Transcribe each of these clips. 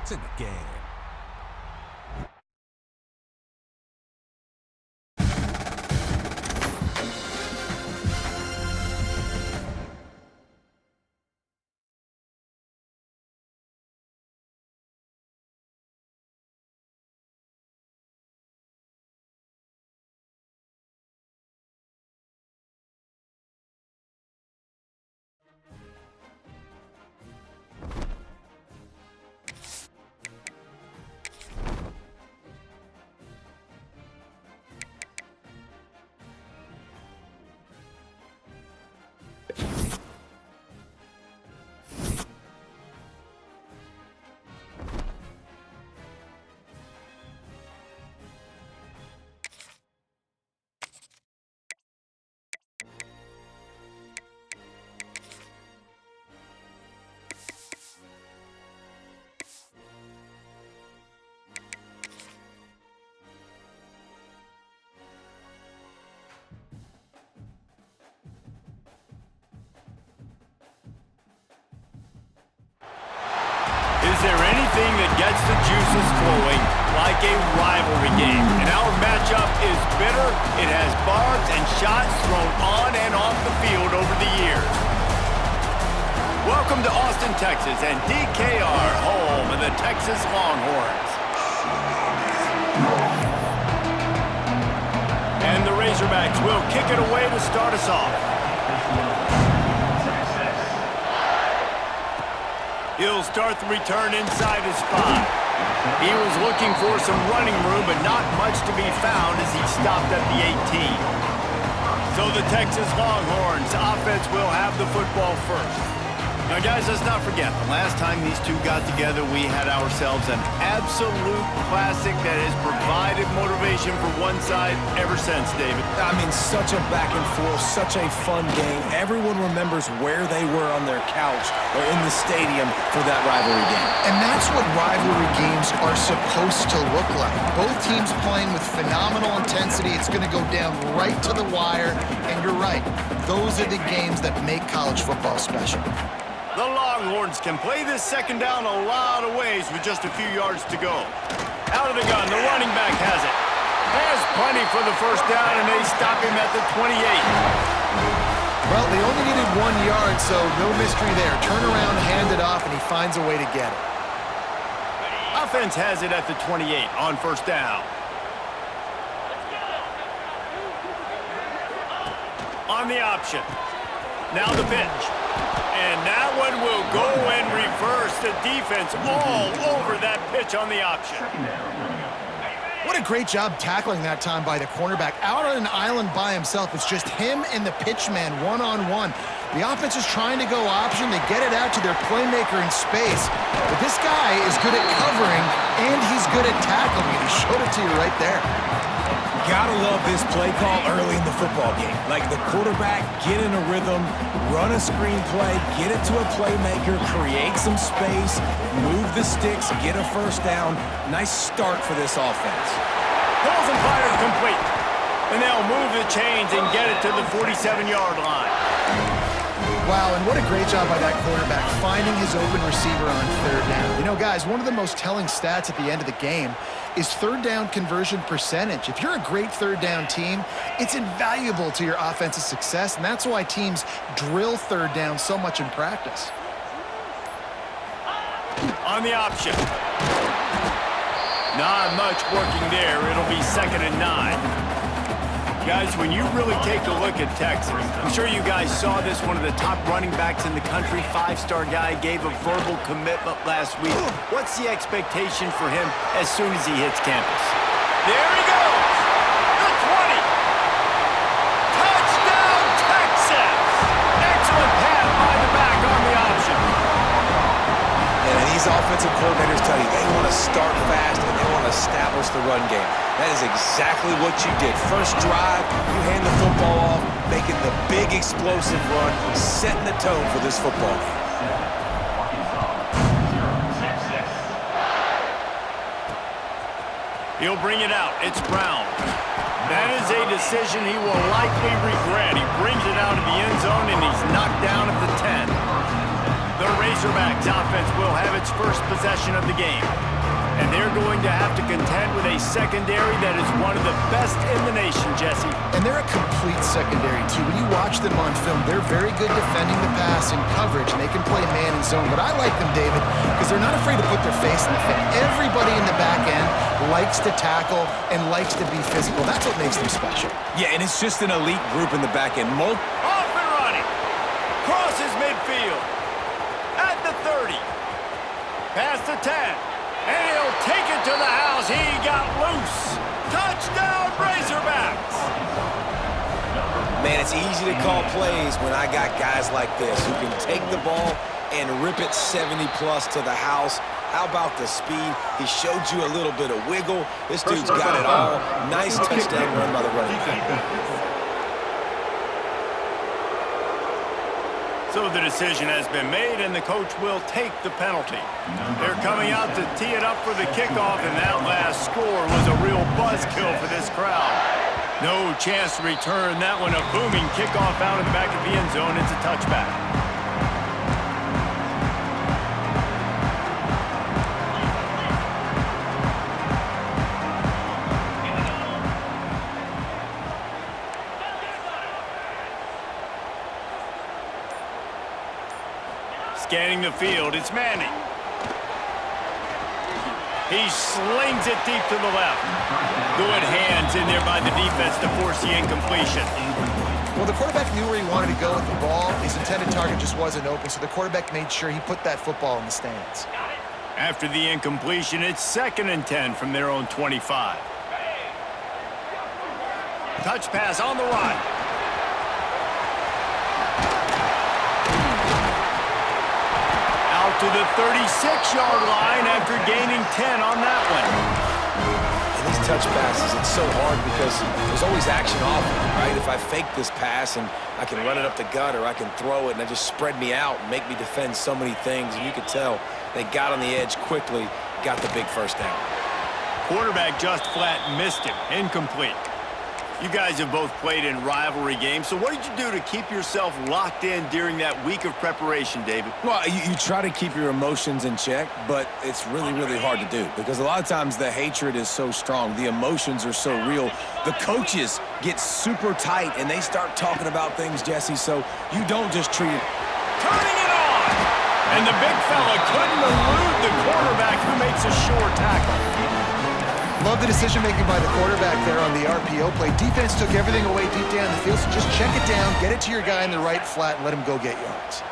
It's in the game. Is there anything that gets the juices flowing like a rivalry game? And our matchup is bitter. It has barbs and shots thrown on and off the field over the years. Welcome to Austin, Texas, and DKR, home of the Texas Longhorns. And the Razorbacks will kick it away to start us off. He'll start the return inside his 5. He was looking for some running room, but not much to be found as he stopped at the 18. So the Texas Longhorns offense will have the football first. Now, guys, let's not forget, the last time these two got together, we had ourselves an absolute classic that has provided motivation for one side ever since, David. I mean, such a back and forth, such a fun game. Everyone remembers where they were on their couch or in the stadium for that rivalry game. And that's what rivalry games are supposed to look like. Both teams playing with phenomenal intensity. It's going to go down right to the wire. And you're right, those are the games that make college football special. The Longhorns can play this second down a lot of ways with just a few yards to go. Out of the gun, the running back has it. Has plenty for the first down, and they stop him at the 28. Well, they only needed 1 yard, so no mystery there. Turn around, hand it off, and he finds a way to get it. Offense has it at the 28 on first down. On the option. Now the pitch. And that one will go and reverse the defense all over that pitch on the option. What a great job tackling that time by the cornerback. Out on an island by himself. It's just him and the pitch man one-on-one. The offense is trying to go option. They get it out to their playmaker in space. But this guy is good at covering, and he's good at tackling. And he showed it to you right there. Gotta love this play call early in the football game. Like the quarterback, get in a rhythm, run a screen play, get it to a playmaker, create some space, move the sticks, get a first down. Nice start for this offense. Pulls and fires complete. And they'll move the chains and get it to the 47-yard line. Wow, and what a great job by that quarterback finding his open receiver on third down. You know, guys, one of the most telling stats at the end of the game is third down conversion percentage. If you're a great third down team, it's invaluable to your offensive success, and that's why teams drill third down so much in practice. On the option. Not much working there. It'll be 2nd and 9. Guys, when you really take a look at Texas, I'm sure you guys saw this, one of the top running backs in the country, 5-star guy, gave a verbal commitment last week. What's the expectation for him as soon as he hits campus? There he goes! The 20! Touchdown, Texas! Excellent pass by the back on the option. And these offensive coordinators tell you they want to start fast and they want to establish the run game. That is exactly what you did. First drive, you hand the football off, making the big explosive run, setting the tone for this football game. He'll bring it out. It's Brown. That is a decision he will likely regret. He brings it out of the end zone, and he's knocked down at the 10. The Razorbacks offense will have it its first possession of the game. And they're going to have to contend with a secondary that is one of the best in the nation, Jesse. And they're a complete secondary, too. When you watch them on film, they're very good defending the pass and coverage, and they can play man and zone. But I like them, David, because they're not afraid to put their face in the fan. Everybody in the back end likes to tackle and likes to be physical. That's what makes them special. Yeah, and it's just an elite group in the back end. Off and running. Crosses midfield. At the 30. Past the 10. And he'll take it to the house. He got loose. Touchdown, Razorbacks. Man, it's easy to call plays when I got guys like this who can take the ball and rip it 70-plus to the house. How about the speed? He showed you a little bit of wiggle. This dude's got it all. Nice touchdown run by the running back. So the decision has been made, and the coach will take the penalty. They're coming out to tee it up for the kickoff, and that last score was a real buzzkill for this crowd. No chance to return that one. A booming kickoff out of the back of the end zone. It's a touchback. Scanning the field, it's Manning. He slings it deep to the left. Good hands in there by the defense to force the incompletion. Well, the quarterback knew where he wanted to go with the ball. His intended target just wasn't open, so the quarterback made sure he put that football in the stands. After the incompletion, it's 2nd and 10 from their own 25. Touch pass on the run. To the 36-yard line after gaining 10 on that one. And these touch passes, it's so hard because there's always action off it, right? If I fake this pass and I can run it up the gut or I can throw it and it just spread me out and make me defend so many things. And you could tell they got on the edge quickly, got the big first down. Quarterback just flat missed him. Incomplete. You guys have both played in rivalry games, so what did you do to keep yourself locked in during that week of preparation, David? Well, you try to keep your emotions in check, but it's really, really hard to do because a lot of times the hatred is so strong. The emotions are so real. The coaches get super tight, and they start talking about things, Jesse, so you don't just treat it. Turning it on! And the big fella couldn't elude the quarterback who makes a sure tackle. Love the decision-making by the quarterback there on the RPO play. Defense took everything away deep down the field, so just check it down, get it to your guy in the right flat, and let him go get yards.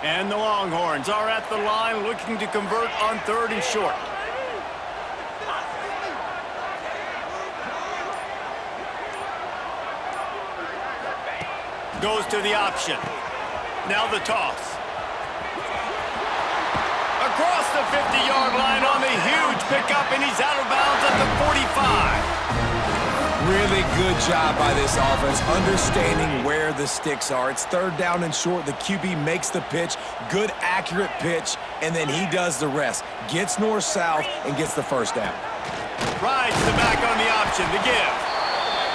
And the Longhorns are at the line looking to convert on 3rd and short. Goes to the option. Now the toss. Across the 50-yard line on the huge pickup, and he's out of bounds at the 45. Really good job by this offense, understanding where the sticks are. It's 3rd down and short. The QB makes the pitch, good, accurate pitch, and then he does the rest. Gets north-south and gets the first down. Rides the back on the option, the give.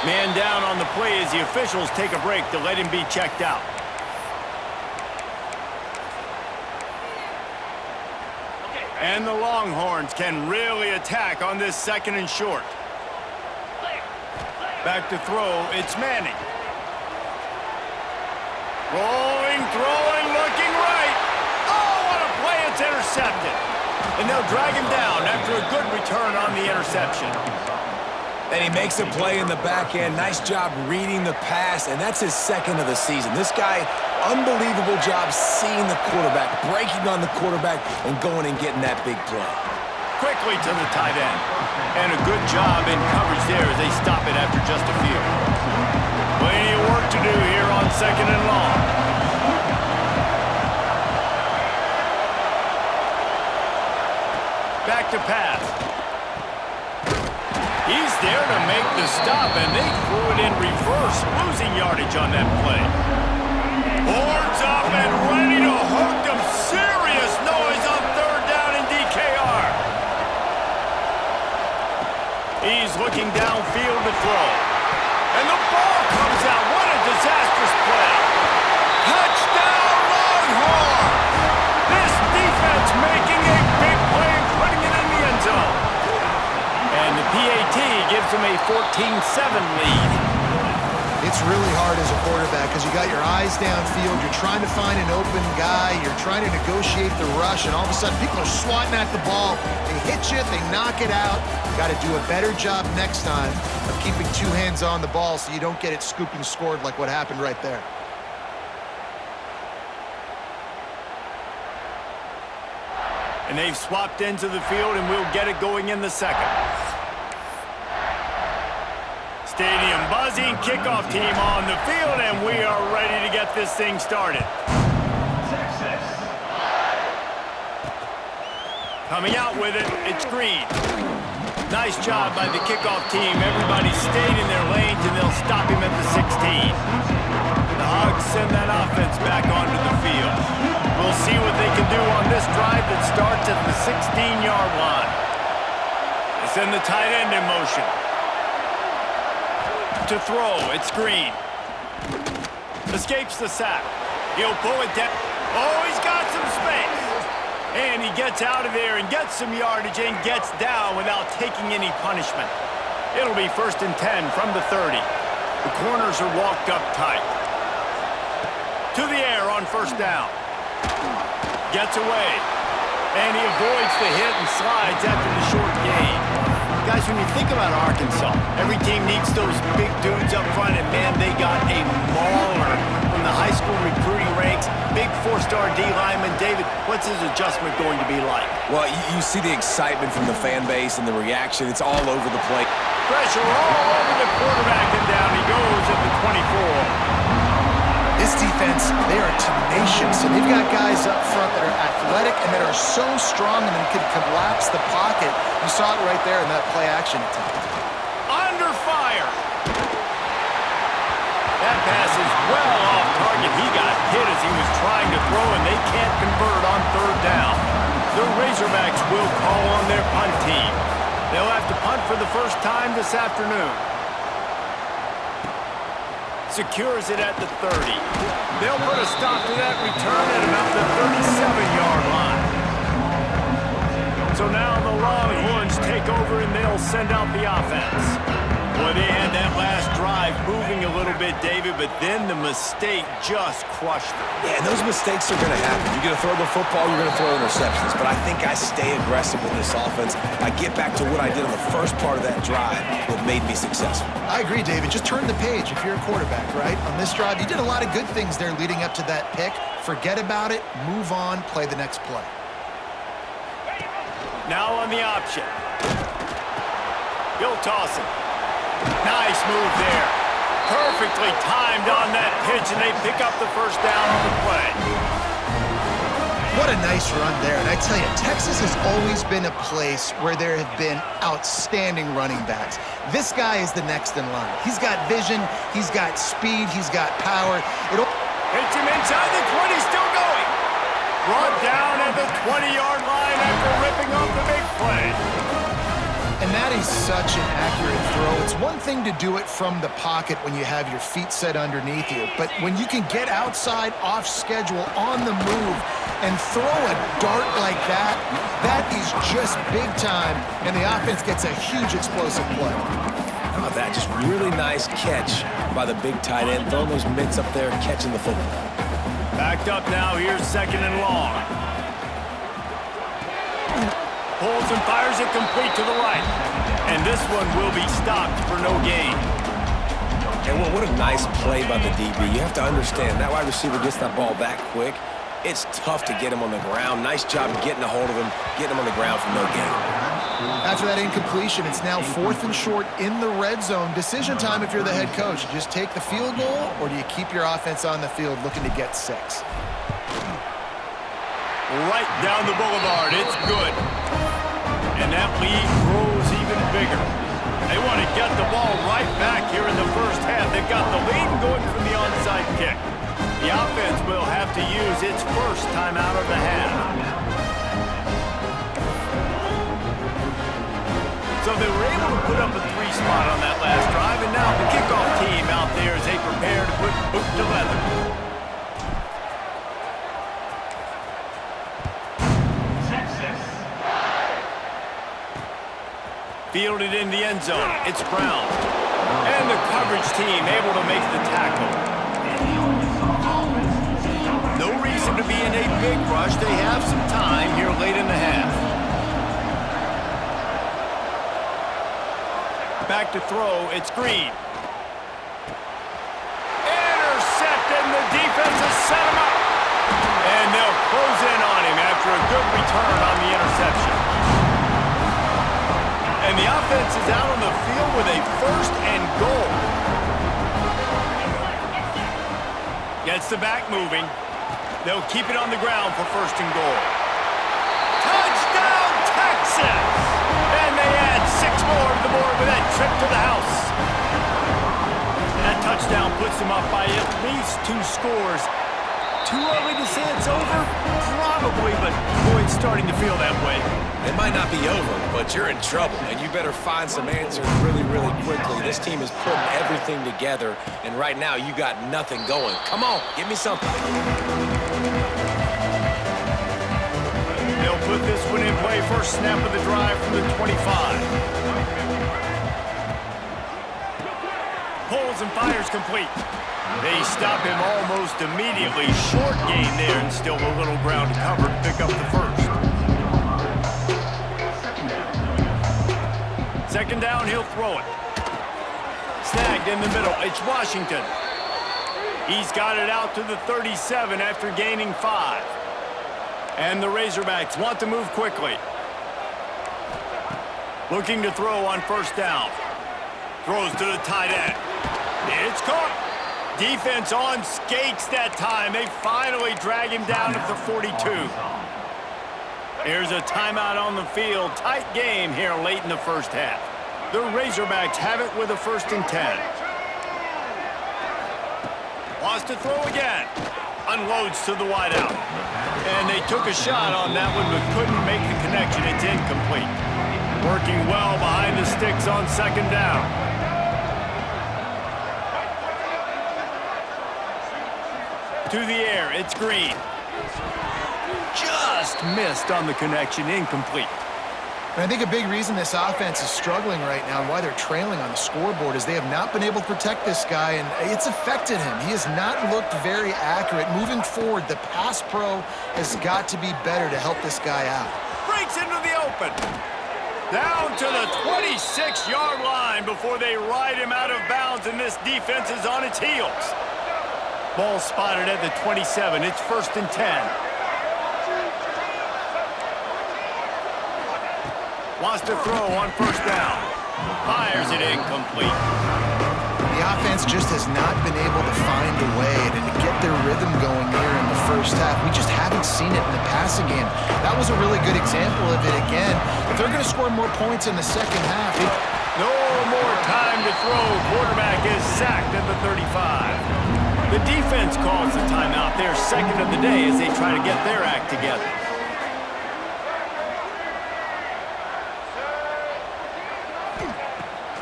Man down on the play as the officials take a break to let him be checked out. And the Longhorns can really attack on this 2nd and short. Back to throw, it's Manning. Rolling, throwing, looking right. Oh, what a play, it's intercepted. And they'll drag him down after a good return on the interception. And he makes a play in the back end. Nice job reading the pass, and that's his 2nd of the season. This guy, unbelievable job seeing the quarterback, breaking on the quarterback, and going and getting that big play. Quickly to the tight end. And a good job in coverage there as they stop it after just a few. Plenty of work to do here on 2nd and long. Back to pass. He's there to make the stop, and they threw it in reverse, losing yardage on that play. Horns up and ready to hook them. Serious noise on 3rd down in DKR. He's looking downfield to throw. And the ball comes out. What a disastrous play. Touchdown, Longhorns! This defense making a them a 14-7 lead. It's really hard as a quarterback because you got your eyes downfield. You're trying to find an open guy. You're trying to negotiate the rush, and all of a sudden people are swatting at the ball. They hit you. They knock it out. Got to do a better job next time of keeping two hands on the ball so you don't get it scooped and scored like what happened right there. And they've swapped into the field, and we'll get it going in the second. Stadium buzzing, kickoff team on the field, and we are ready to get this thing started. Coming out with it, it's Green. Nice job by the kickoff team. Everybody stayed in their lanes, and they'll stop him at the 16. The Hogs send that offense back onto the field. We'll see what they can do on this drive that starts at the 16-yard line. They send the tight end in motion. To throw, it's Green. Escapes the sack. He'll pull it down. Oh, he's got some space. And he gets out of there and gets some yardage and gets down without taking any punishment. It'll be 1st and 10 from the 30. The corners are walked up tight. To the air on 1st down. Gets away. And he avoids the hit and slides after the short gain. Guys, when you think about Arkansas, every team needs those big dudes up front, and man, they got a mauler from the high school recruiting ranks. Big 4-star D lineman. David, what's his adjustment going to be like? Well, you see the excitement from the fan base and the reaction. It's all over the place. Pressure all over the quarterback, and down he goes at the 24. This defense, they are tenacious, and they've got guys up front that are athletic and that are so strong and they can collapse the pocket. You saw it right there in that play-action attempt. Under fire. That pass is well off target. He got hit as he was trying to throw, and they can't convert on 3rd down. The Razorbacks will call on their punt team. They'll have to punt for the first time this afternoon. Secures it at the 30. They'll put a stop to that return at about the 37-yard line. So now the Longhorns take over and they'll send out the offense. Boy, they had that last drive moving a little bit, David, but then the mistake just crushed them. Yeah, and those mistakes are going to happen. You're going to throw the football, you're going to throw interceptions. But I think I stay aggressive with this offense. I get back to what I did on the first part of that drive that made me successful. I agree, David. Just turn the page if you're a quarterback, right? On this drive, you did a lot of good things there leading up to that pick. Forget about it, move on, play the next play. Now on the option. He'll toss it. Nice move there. Perfectly timed on that pitch, and they pick up the 1st down on the play. What a nice run there. And I tell you, Texas has always been a place where there have been outstanding running backs. This guy is the next in line. He's got vision, he's got speed, he's got power. Hits him inside the 20, still going. Brought down at the 20-yard line after ripping off the big play. And that is such an accurate throw. It's one thing to do it from the pocket when you have your feet set underneath you, but when you can get outside, off schedule, on the move, and throw a dart like that, that is just big time, and the offense gets a huge explosive play. How about that? Just really nice catch by the big tight end, throwing those mitts up there, catching the football. Backed up now, here's 2nd and long. Pulls and fires it complete to the right. And this one will be stopped for no gain. And what a nice play by the DB. You have to understand, that wide receiver gets that ball that quick. It's tough to get him on the ground. Nice job getting a hold of him, getting him on the ground for no gain. After that incompletion, it's now 4th and short in the red zone. Decision time if you're the head coach. You just take the field goal, or do you keep your offense on the field looking to get 6? Right down the boulevard. It's good. And that lead grows even bigger. They want to get the ball right back here in the 1st half. They've got the lead going from the onside kick. The offense will have to use its 1st timeout of the half. So they were able to put up a 3 spot on that last drive, and now the kickoff team out there as they prepare to put boot to leather. Fielded in the end zone. It's Brown. And the coverage team able to make the tackle. No reason to be in a big rush. They have some time here late in the half. Back to throw. It's Green. Intercepted, and the defense has set him up. And they'll close in on him after a good return on the interception. And the offense is out on the field with a 1st and goal. Gets the back moving. They'll keep it on the ground for 1st and goal. Touchdown, Texas! And they add 6 more to the board with that trip to the house. That touchdown puts them up by at least 2 scores. Too early to say it's over? Probably, but boy, it's starting to feel that way. It might not be over, but you're in trouble, and you better find some answers really, really quickly. This team is putting everything together, and right now you got nothing going. Come on, give me something. They'll put this one in play. First snap of the drive from the 25. Pulls and fires complete. They stop him almost immediately. Short gain there and still a little ground to cover to pick up the first. 2nd down, he'll throw it. Snagged in the middle. It's Washington. He's got it out to the 37 after gaining 5. And the Razorbacks want to move quickly. Looking to throw on 1st down. Throws to the tight end. It's caught. Defense on skates that time. They finally drag him down at the 42. Here's a timeout on the field. Tight game here late in the 1st half. The Razorbacks have it with a 1st and 10. Wants to throw again. Unloads to the wideout. And they took a shot on that one but couldn't make the connection. It's incomplete. Working well behind the sticks on 2nd down. To the air, it's Green. Just missed on the connection, incomplete. And I think a big reason this offense is struggling right now and why they're trailing on the scoreboard is they have not been able to protect this guy, and it's affected him. He has not looked very accurate. Moving forward, the pass pro has got to be better to help this guy out. Breaks into the open. Down to the 26-yard line before they ride him out of bounds, and this defense is on its heels. Ball spotted at the 27. It's 1st and 10. Wants to throw on 1st down. Fires it incomplete. The offense just has not been able to find a way to get their rhythm going here in the 1st half. We just haven't seen it in the passing game. That was a really good example of it again. If they're going to score more points in the 2nd half... No more time to throw. Quarterback is sacked at the 35. The defense calls the timeout, their 2nd of the day as they try to get their act together.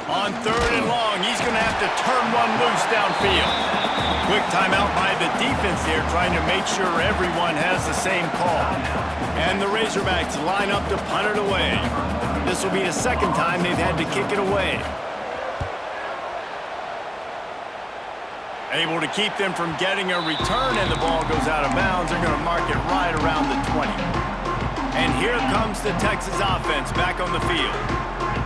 On 3rd and long, he's going to have to turn one loose downfield. Quick timeout by the defense there, trying to make sure everyone has the same call. And the Razorbacks line up to punt it away. This will be the 2nd time they've had to kick it away. Able to keep them from getting a return, and the ball goes out of bounds. They're going to mark it right around the 20. And here comes the Texas offense back on the field.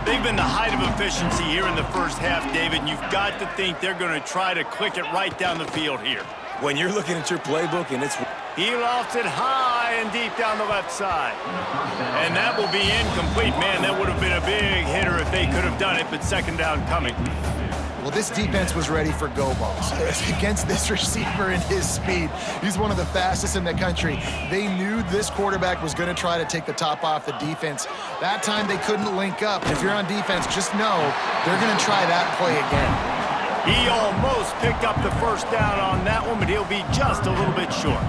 They've been the height of efficiency here in the 1st half, David, and you've got to think they're going to try to click it right down the field here. When you're looking at your playbook and it's... He lofts it high and deep down the left side. And that will be incomplete. Man, that would have been a big hitter if they could have done it, but 2nd down coming. Well, this defense was ready for go balls against this receiver and his speed. He's one of the fastest in the country. They knew this quarterback was going to try to take the top off the defense. That time they couldn't link up. And if you're on defense, just know they're going to try that play again. He almost picked up the 1st down on that one, but he'll be just a little bit short.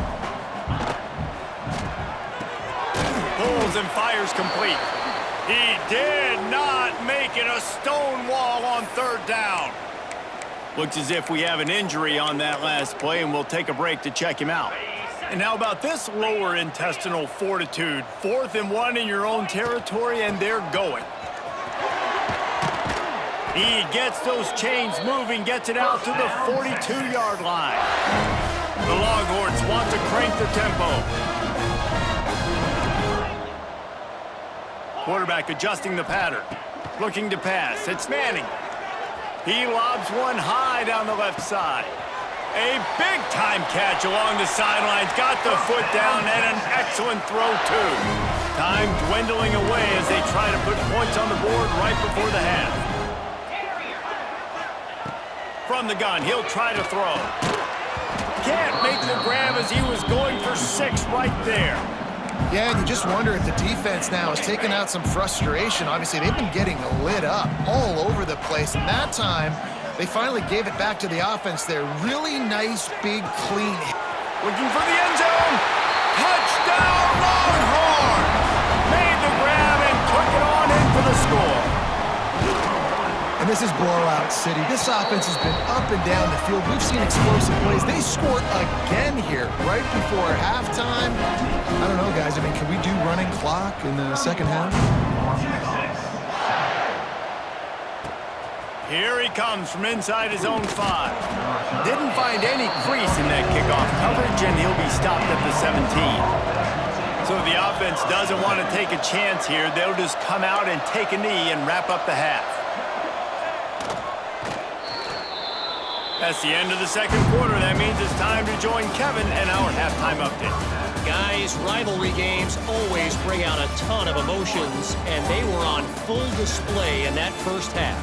Pulls and fires complete. He did not make it. A stone wall on 3rd down. Looks as if we have an injury on that last play, and we'll take a break to check him out. And how about this lower intestinal fortitude? 4th and 1 in your own territory, and they're going. He gets those chains moving, gets it out to the 42-yard line. The Longhorns want to crank the tempo. Quarterback adjusting the pattern. Looking to pass. It's Manning. He lobs one high down the left side. A big-time catch along the sidelines. Got the foot down and an excellent throw, too. Time dwindling away as they try to put points on the board right before the half. From the gun, he'll try to throw. Can't make the grab as he was going for 6 right there. Yeah, and you just wonder if the defense now has taken out some frustration. Obviously, they've been getting lit up all over the place, and that time, they finally gave it back to the offense there. Really nice, big, clean. Looking for the end zone. Touchdown, Longhorns! Made the grab and took it on in for the score. And this is blowout city. This offense has been up and down the field. We've seen explosive plays. They scored again here right before halftime. I don't know, guys. I mean, can we do running clock in the second half? Here he comes from inside his own 5. Didn't find any crease in that kickoff coverage, and he'll be stopped at the 17. So the offense doesn't want to take a chance here. They'll just come out and take a knee and wrap up the half. That's the end of the second quarter. That means it's time to join Kevin and our halftime update. Guys, rivalry games always bring out a ton of emotions, and they were on full display in that first half.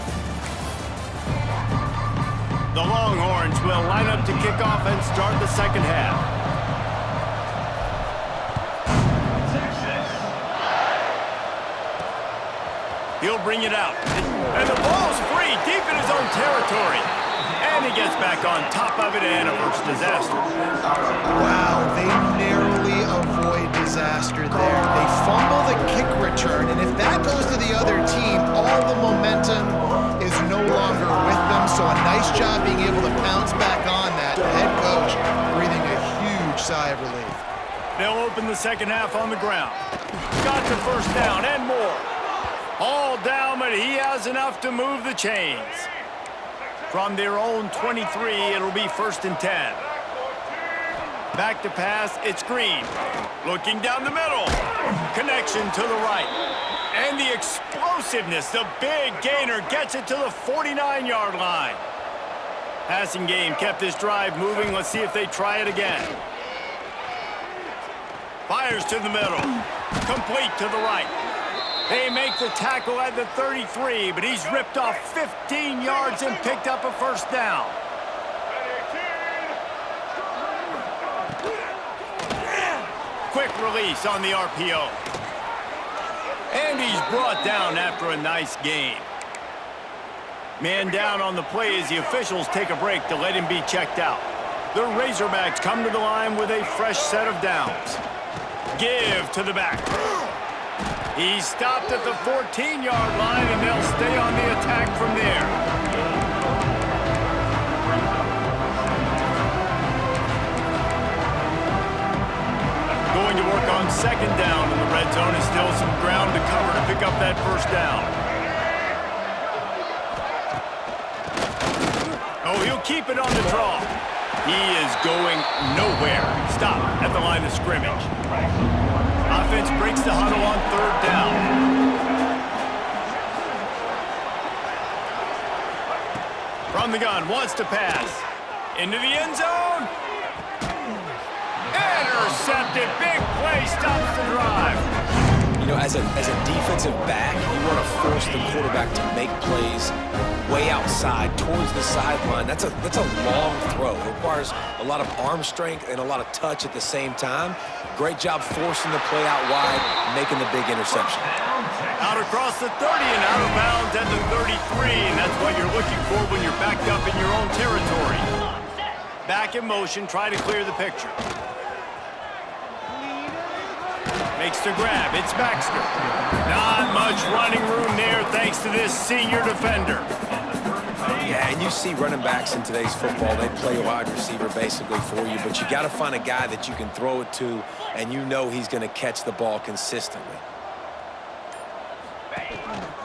The Longhorns will line up to kick off and start the second half. He'll bring it out. And the ball's free deep in his own territory. And he gets back on top of it and averts disaster. Wow, they narrowly avoid disaster there. They fumble the kick return, and if that goes to the other team, all the momentum is no longer with them. So a nice job being able to pounce back on that. The head coach breathing a huge sigh of relief. They'll open the second half on the ground. Got the first down and more. All down, but he has enough to move the chains. From their own 23, it'll be 1st and 10. Back to pass, it's Green. Looking down the middle. Connection to the right. And the explosiveness, the big gainer gets it to the 49-yard line. Passing game kept this drive moving. Let's see if they try it again. Fires to the middle. Complete to the right. They make the tackle at the 33, but he's ripped off 15 yards and picked up a first down. Quick release on the RPO. And he's brought down after a nice gain. Man down on the play as the officials take a break to let him be checked out. The Razorbacks come to the line with a fresh set of downs. Give to the back. He's stopped at the 14-yard line, and they'll stay on the attack from there. Going to work on second down in the red zone. Is still some ground to cover to pick up that first down. Oh, he'll keep it on the draw. He is going nowhere. Stop at the line of scrimmage. Offense breaks the huddle on third down. From the gun, wants to pass. Into the end zone. Intercepted. Big play stops the drive. You know, as a defensive back, you want to force the quarterback to make plays way outside towards the sideline. That's a long throw. It requires a lot of arm strength and a lot of touch at the same time. Great job forcing the play out wide, making the big interception. Out across the 30 and out of bounds at the 33, and that's what you're looking for when you're backed up in your own territory. Back in motion, try to clear the picture. Makes the grab. It's Baxter. Not much running room there thanks to this senior defender. Yeah, and you see running backs in today's football, they play a wide receiver basically for you, but you got to find a guy that you can throw it to, and you know he's going to catch the ball consistently.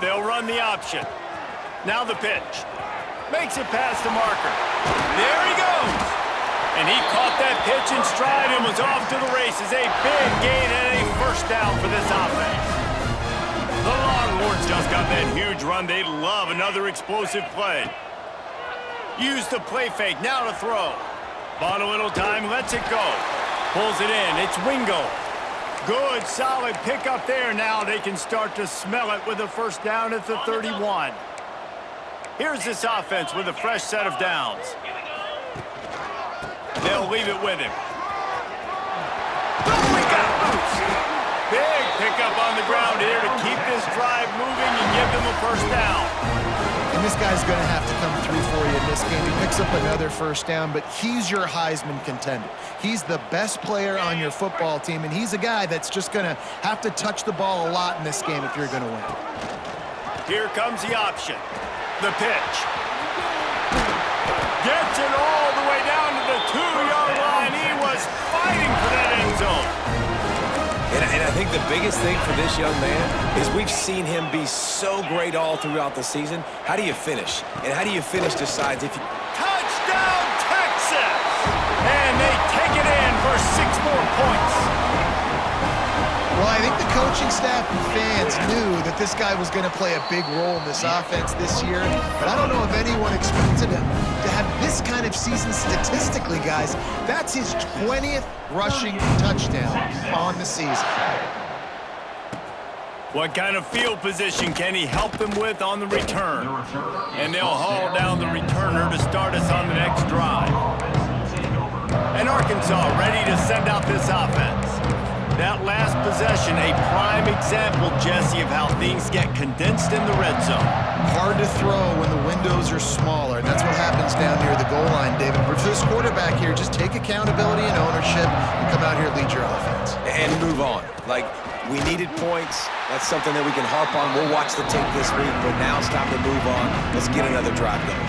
They'll run the option. Now the pitch. Makes it past the marker. There he goes. And he caught that pitch in stride and was off to the races. A big gain and a first down for this offense. The Longhorns just got that huge run. They love another explosive play. Use the play fake. Now to throw. Bought a little time. Lets it go. Pulls it in. It's Wingo. Good, solid pickup there. Now they can start to smell it with a first down at the 31. Here's this offense with a fresh set of downs. They'll leave it with him. Oh, he got loose. Big pickup on the ground here to keep this drive moving and give them a first down. And this guy's going to have to come through for you in this game. He picks up another first down, but he's your Heisman contender. He's the best player on your football team, and he's a guy that's just going to have to touch the ball a lot in this game if you're going to win. Here comes the option. The pitch. Gets it all the way down to the 2-yard line. He was fighting for that end zone. And I think the biggest thing for this young man is we've seen him be so great all throughout the season. How do you finish? And how do you finish decides if you... Touchdown, Texas! And they take it in for 6 more points. Well, I think the coaching staff and fans knew that this guy was going to play a big role in this offense this year, but I don't know if anyone expected him to have this kind of season statistically, guys. That's his 20th rushing touchdown on the season. What kind of field position can he help them with on the return? And they'll haul down the returner to start us on the next drive. And Arkansas ready to send out this offense. That last possession, a prime example, Jesse, of how things get condensed in the red zone. Hard to throw when the windows are smaller, and that's what happens down near the goal line, David. But for this quarterback here, just take accountability and ownership and come out here and lead your offense. And move on. Like, we needed points. That's something that we can harp on. We'll watch the tape this week, but now it's time to move on. Let's get another drive going.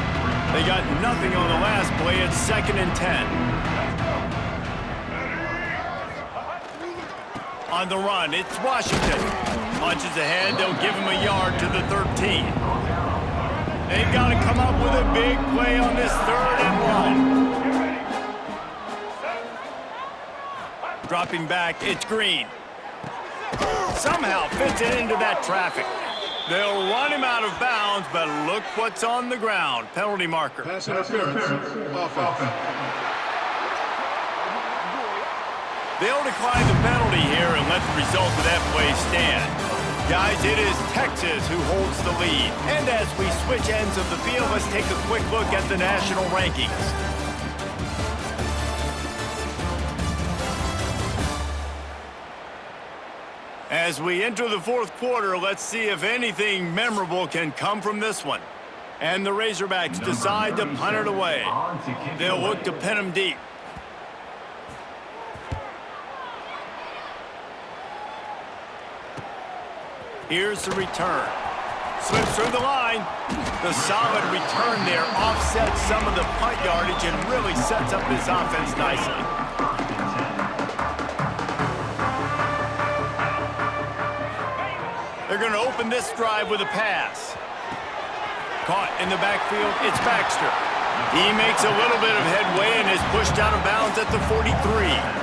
They got nothing on the last play. It's 2nd and 10. On the run, it's Washington. Punches ahead, they'll give him a yard to the 13. They've got to come up with a big play on this 3rd and 1. Dropping back, it's Green. Somehow fits it into that traffic. They'll run him out of bounds, but look what's on the ground. Penalty marker. Pass interference. Offense. They'll decline the penalty here and let the result of that play stand. Guys, it is Texas who holds the lead. And as we switch ends of the field, let's take a quick look at the national rankings. As we enter the 4th quarter, let's see if anything memorable can come from this one. And the Razorbacks decide to punt it away. They'll look to pin them deep. Here's the return. Slips through the line. The solid return there offsets some of the punt yardage and really sets up this offense nicely. They're going to open this drive with a pass. Caught in the backfield, it's Baxter. He makes a little bit of headway and is pushed out of bounds at the 43.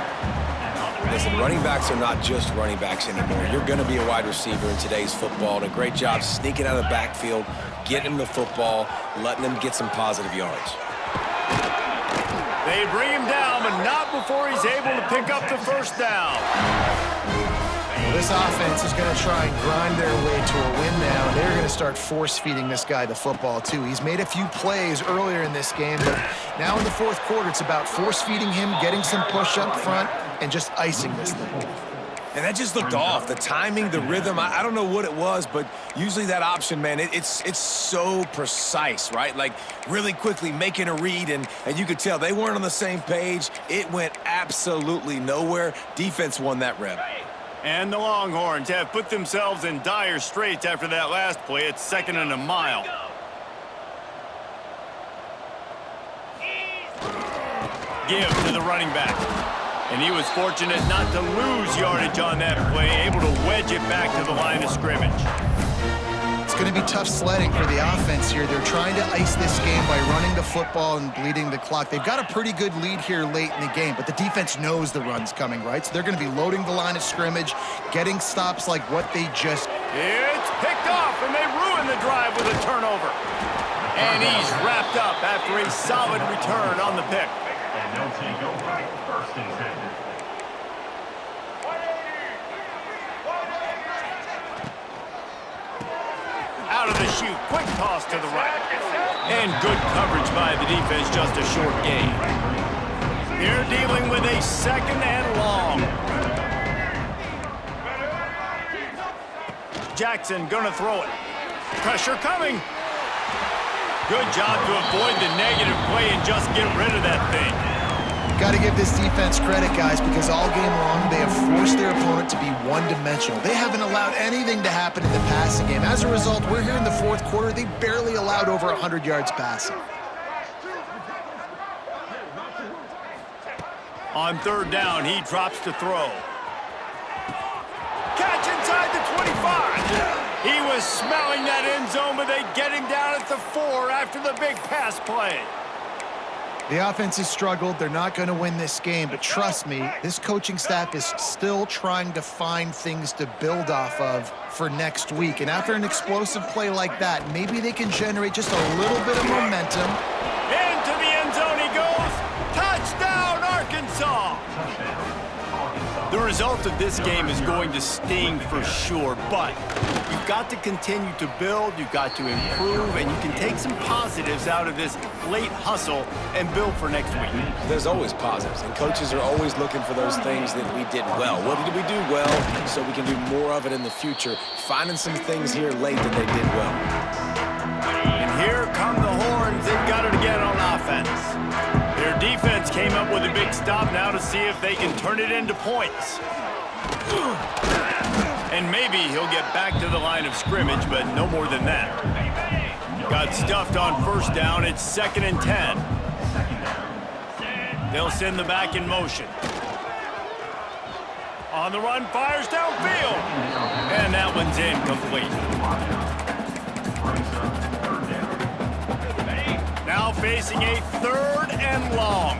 Listen, running backs are not just running backs anymore. You're going to be a wide receiver in today's football, and a great job sneaking out of the backfield, getting him the football, letting him get some positive yards. They bring him down, but not before he's able to pick up the first down. Well, this offense is going to try and grind their way to a win now. They're going to start force-feeding this guy the football, too. He's made a few plays earlier in this game, but now in the 4th quarter, it's about force-feeding him, getting some push up front, and just icing this thing. And that just looked off. The timing, the rhythm, I don't know what it was, but usually that option, man, it's so precise, right? Like, really quickly making a read, and you could tell they weren't on the same page. It went absolutely nowhere. Defense won that rep. And the Longhorns have put themselves in dire straits after that last play. It's 2nd and a mile. Give to the running back. And he was fortunate not to lose yardage on that play, able to wedge it back to the line of scrimmage. It's going to be tough sledding for the offense here. They're trying to ice this game by running the football and bleeding the clock. They've got a pretty good lead here late in the game, but the defense knows the run's coming, right? So they're going to be loading the line of scrimmage, getting stops like what they just... It's picked off, and they ruin the drive with a turnover. And he's wrapped up after a solid return on the pick. And they'll take over first and 10. Out of the chute, quick toss to the right. And good coverage by the defense, just a short gain. They're dealing with a second and long. Jackson gonna throw it. Pressure coming. Good job to avoid the negative play and just get rid of that thing. Got to give this defense credit, guys, because all game long they have forced their opponent to be one-dimensional. They haven't allowed anything to happen in the passing game. As a result, we're here in the fourth quarter. They barely allowed over 100 yards passing. On third down, he drops to throw. Catch inside the 25. He was smelling that end zone, but they get him down at the 4 after the big pass play. The offense has struggled. They're not going to win this game, but trust me, this coaching staff is still trying to find things to build off of for next week. And after an explosive play like that, maybe they can generate just a little bit of momentum. Into the end zone he goes. Touchdown, Arkansas! The result of this game is going to sting for sure, but you've got to continue to build, you've got to improve, and you can take some positives out of this late hustle and build for next week. There's always positives, and coaches are always looking for those things that we did well. What did we do well so we can do more of it in the future? Finding some things here late that they did well. And here come the horns. They've got it again on offense. Their defense came up with a big stop now to see if they can turn it into points. And maybe he'll get back to the line of scrimmage, but no more than that. Got stuffed on first down. It's 2nd and 10. They'll send the back in motion. On the run, fires downfield. And that one's incomplete. Now facing a 3rd and long.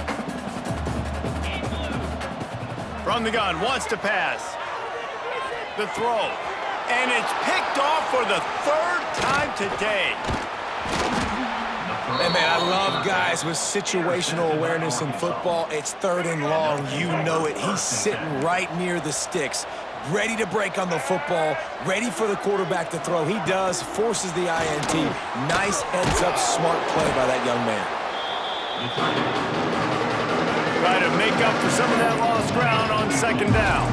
From the gun, wants to pass. The throw. And it's picked off for the 3rd time today. Hey, man, I love guys with situational awareness in football. It's 3rd and long. You know it. He's sitting right near the sticks, ready to break on the football, ready for the quarterback to throw. He does, forces the INT. Nice heads-up, smart play by that young man. Try to make up for some of that lost ground on 2nd down.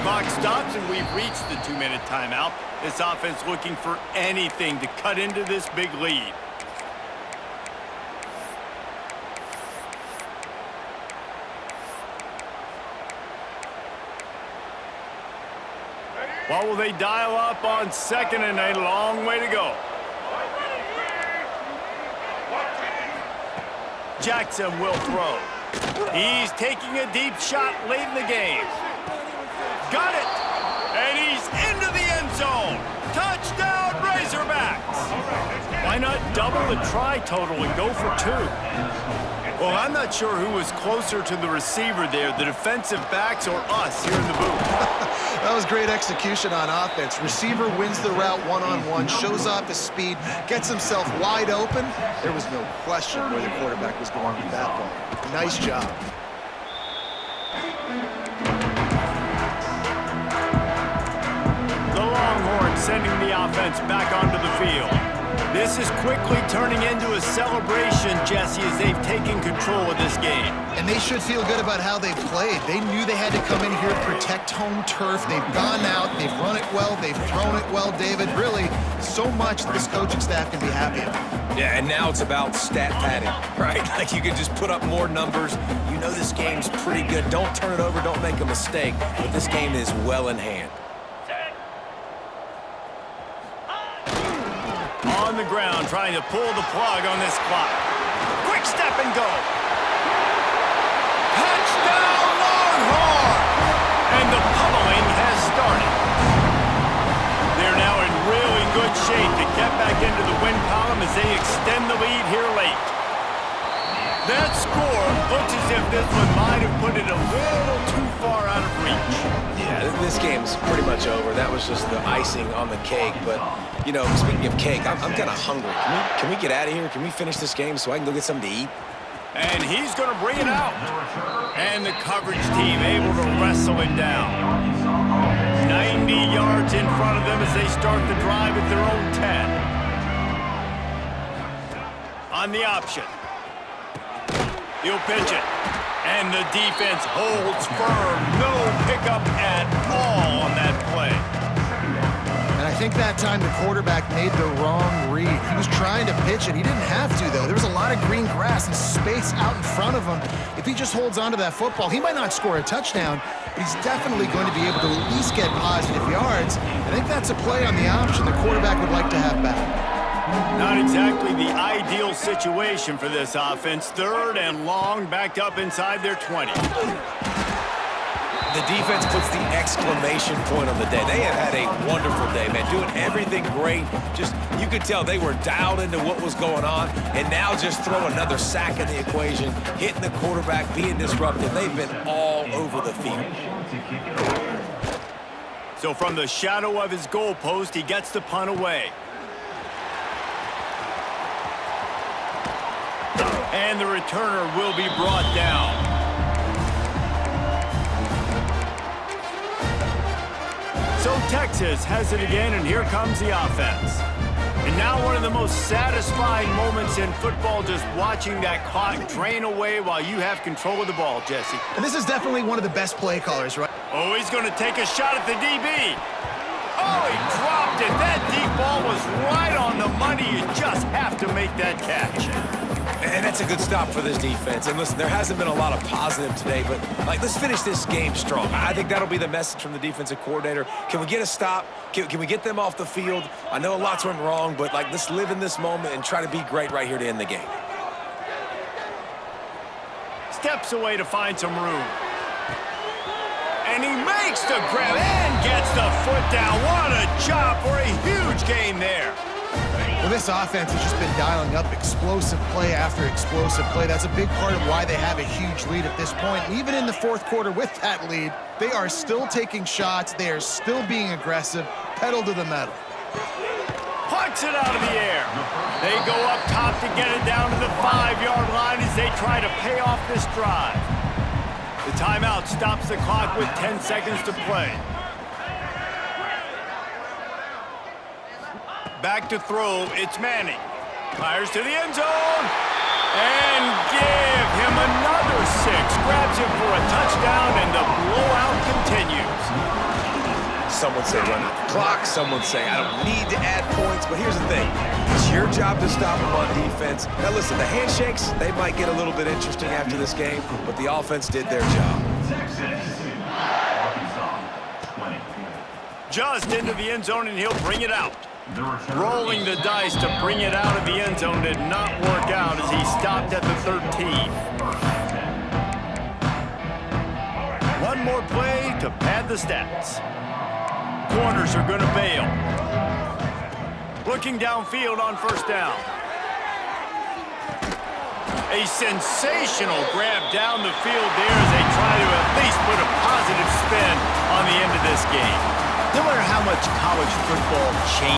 Clock stops, and we've reached the 2-minute timeout. This offense looking for anything to cut into this big lead. What will they dial up on 2nd and a long way to go? Jackson will throw. He's taking a deep shot late in the game. Got it! And he's into the end zone. Touchdown, Razorbacks! Why not double the try total and go for 2? Well, I'm not sure who was closer to the receiver there, the defensive backs or us here in the booth. That was great execution on offense. Receiver wins the route one-on-one, shows off his speed, gets himself wide open. There was no question where the quarterback was going with that ball. Nice job. The Longhorns sending the offense back onto the field. This is quickly turning into a celebration, Jesse, as they've taken control of this game. And they should feel good about how they've played. They knew they had to come in here, protect home turf. They've gone out, they've run it well, they've thrown it well, David. Really, so much that this coaching staff can be happy about. Yeah, and now it's about stat padding, right? Like you can just put up more numbers. You know this game's pretty good. Don't turn it over, don't make a mistake. But this game is well in hand. On the ground, trying to pull the plug on this clock. Quick step and go. Touchdown, Longhorns! And the pummeling has started. They're now in really extend the lead here late. That score looks as if this one might have put it a little too far out of reach. Yeah, this game's pretty much over. That was just the icing on the cake. But, you know, speaking of cake, I'm kind of hungry. Can we get out of here? Can we finish this game so I can go get something to eat? And he's going to bring it out. And the coverage team able to wrestle him down. 90 yards in front of them as they start the drive at their own 10. On the option. He'll pitch it. And the defense holds firm. No pickup at all on that play. And I think that time the quarterback made the wrong read. He was trying to pitch it. He didn't have to, though. There was a lot of green grass and space out in front of him. If he just holds on to that football, he might not score a touchdown, but he's definitely going to be able to at least get positive yards. I think that's a play on the option the quarterback would like to have back. Not exactly the ideal situation for this offense. 3rd and long, backed up inside their 20. The defense puts the exclamation point on the day. They have had a wonderful day, man, doing everything great. Just, you could tell they were dialed into what was going on, and now just throw another sack in the equation, hitting the quarterback, being disruptive. They've been all over the field. So from the shadow of his goalpost, he gets the punt away. And the returner will be brought down. So Texas has it again, and here comes the offense. And now one of the most satisfying moments in football, just watching that clock drain away while you have control of the ball, Jesse. And this is definitely one of the best play callers, right? Oh, he's going to take a shot at the DB. Oh, he dropped it. That deep ball was right on the money. You just have to make that catch. And that's a good stop for this defense. And listen, there hasn't been a lot of positive today, but let's finish this game strong. I think that'll be the message from the defensive coordinator. Can we get a stop? Can we get them off the field? I know lots went wrong, but let's live in this moment and try to be great right here to end the game. Steps away to find some room. And he makes the grab and gets the foot down. What a job for a huge gain there. Well, this offense has just been dialing up explosive play after explosive play. That's a big part of why they have a huge lead at this point. Even in the 4th quarter with that lead, they are still taking shots. They are still being aggressive, pedal to the metal. Puts it out of the air. They go up top to get it down to the 5-yard line as they try to pay off this drive. The timeout stops the clock with 10 seconds to play. Back to throw, it's Manning. Fires to the end zone. And give him another 6. Grabs him for a touchdown, and the blowout continues. Some would say run out the clock. Some would say I don't need to add points. But here's the thing. It's your job to stop them on defense. Now, listen, the handshakes, they might get a little bit interesting after this game, but the offense did their job. Just into the end zone, and he'll bring it out. Rolling the dice to bring it out of the end zone did not work out as he stopped at the 13. One more play to pad the stats. Corners are going to bail. Looking downfield on 1st down. A sensational grab down the field there as they try to at least put a positive spin on the end of this game. No matter how much college football changes,